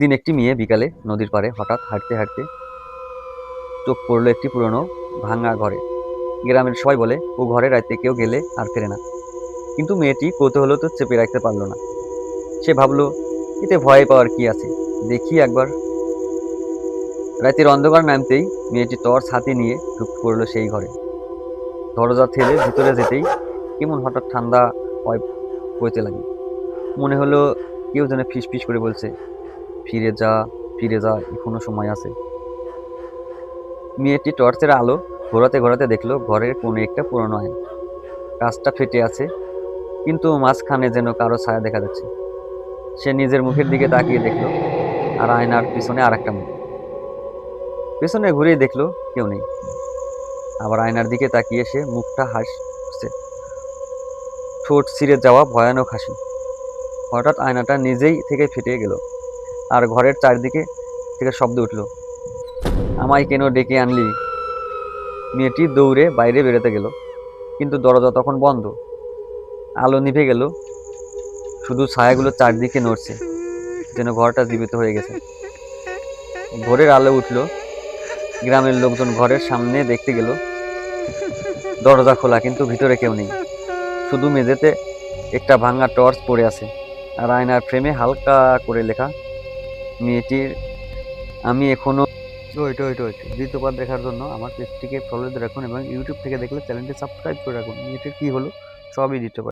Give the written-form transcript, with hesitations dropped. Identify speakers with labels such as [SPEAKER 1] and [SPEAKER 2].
[SPEAKER 1] দিন একটি মেয়ে বিকালে নদীর পাড়ে হঠাৎ হাঁটতে হাঁটতে চোখ পড়লো একটি পুরনো ভাঙা ঘরে। গ্রামের সবাই বলে ও ঘরে রাতে কেউ গেলে আর ফেরে না। কিন্তু মেয়েটি কৌতূহল তো চেপে রাখতে পারলো না। সে ভাবলো, এতে ভয় পাওয়ার কি আছে, দেখি একবার। রাতের অন্ধকার নামতেই মেয়েটি টর্চ হাতে নিয়ে ঢুকে পড়লো সেই ঘরে। দরজা ঠেলে ভিতরে যেতেই কেমন হঠাৎ ঠান্ডা হয় বইতে লাগে। মনে হলো কেউ যেন ফিস ফিস করে বলছে, ফিরে যা, ফিরে যা, এখনো সময় আছে। মেয়েটি টর্চের আলো ঘোরাতে ঘোরাতে দেখলো ঘরের কোণে একটা পুরনো আয়না। কাঁচটা ফেটে আছে, কিন্তু মাঝখানে যেন কারো ছায়া দেখা যাচ্ছে। সে নিজের মুখের দিকে তাকিয়ে দেখলো, আর আয়নার পিছনে আর একটা মুখ। পেছনে ঘুরেই দেখলো কেউ নেই। আবার আয়নার দিকে তাকিয়ে সে মুখটা হাসছে, ঠোঁট ছিঁড়ে যাওয়া ভয়ানক হাসি। হঠাৎ আয়নাটা নিজেই থেকে ফেটে গেল, আর ঘরের চারদিকে থেকে শব্দ উঠলো, আমায় কেন ডেকে আনলি। মেয়েটি দৌড়ে বাইরে বেরোতে গেল, কিন্তু দরজা তখন বন্ধ। আলো নিভে গেল, শুধু ছায়াগুলো চারদিকে নড়ছে, যেন ঘরটা জীবিত হয়ে গেছে। ভোরের আলো উঠলো, গ্রামের লোকজন ঘরের সামনে দেখতে গেল। দরজা খোলা, কিন্তু ভিতরে কেউ নেই। শুধু মেঝেতে একটা ভাঙা টর্চ পড়ে আছে, আর আয়নার ফ্রেমে হালকা করে লেখা, মেয়েটির আমি এখনো। ওইট ওইট ওইট দ্বিতীয় পার্ট দেখার জন্য আমার পেজটিকে ফলো দিয়ে রাখুন, এবং ইউটিউব থেকে দেখলে চ্যানেলটি সাবস্ক্রাইব করে রাখুন। মেয়েটির কি হলো সবই দ্বিতীয় পার্ট।